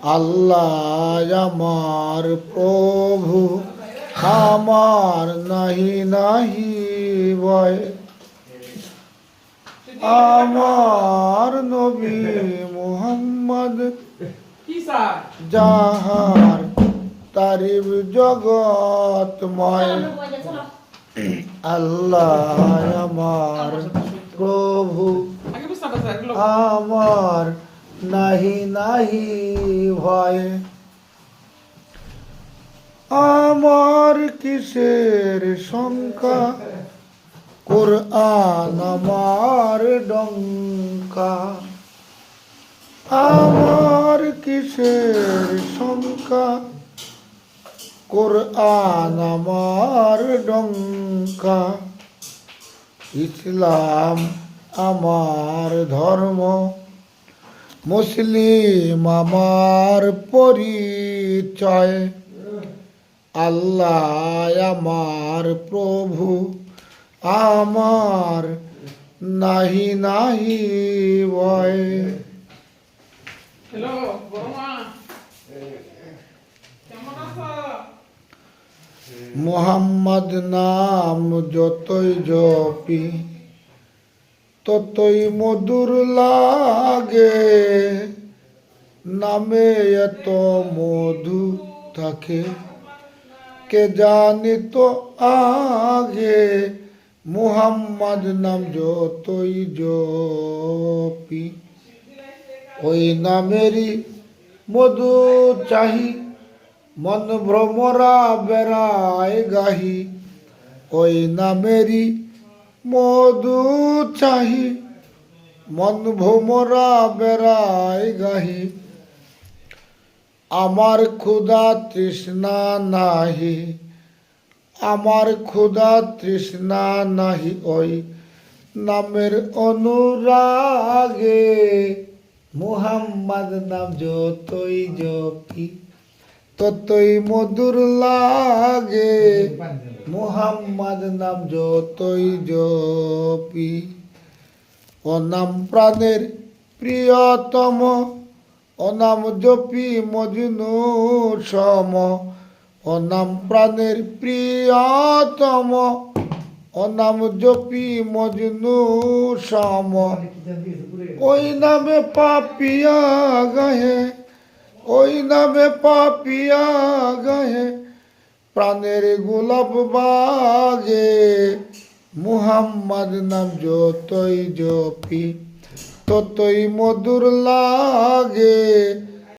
আল্লাহ আমার প্রভু, আমার নাহি নাহি ভয়। আমার নবী মুহাম্মদ যাহার তারিফ জগৎময়। আল্লাহ আমার প্রভু, আমার নাহি নাহি ভয়। আমার কিসের শঙ্কা, কোরআন আমার ডঙ্কা। আমার কিসের শঙ্কা, কোরআন আমার ডঙ্কা। ইসলাম আমার ধর্ম, মুসলিম আমার পরিচয়। আল্লাহ আমার প্রভু, আমার নাহি নাহি ভয়। হ্যালো বড়মা, কেমন আছো? মুহাম্মদ নাম যতই জপি ততই মধুর লাগে। নামে এত মধু থাকে কে জানি তো আগে। মুহাম্মদ নাম যতই জপি ওই নামেরই মধু চাহি। মন ভ্রমরা বেড়ায় গাহি, ওই নামেরই মধু চাহি। মন ভ্রমরা বেড়ায় গাহি। আমার ক্ষুধা তৃষ্ণা নাহি, আমার ক্ষুধা তৃষ্ণা নাহি ওই নামের অনুরাগে। মুহাম্মদ নাম যতই জপি ততই মধুর লাগে। মুহাম্মদ নাম যতই জপি। অনাম প্রাণের প্রিয়তম, অনাম জপি মজনু সম। অনাম প্রাণের প্রিয়তম, অনাম জপি মজনু সম। ওই নামে পাপিয়া গাহে, ওই নামে পাপিয়া গাহে প্রাণের গোলাপ বাগে। মুহাম্মদ নাম যতই জপি ততই মধুর লাগে।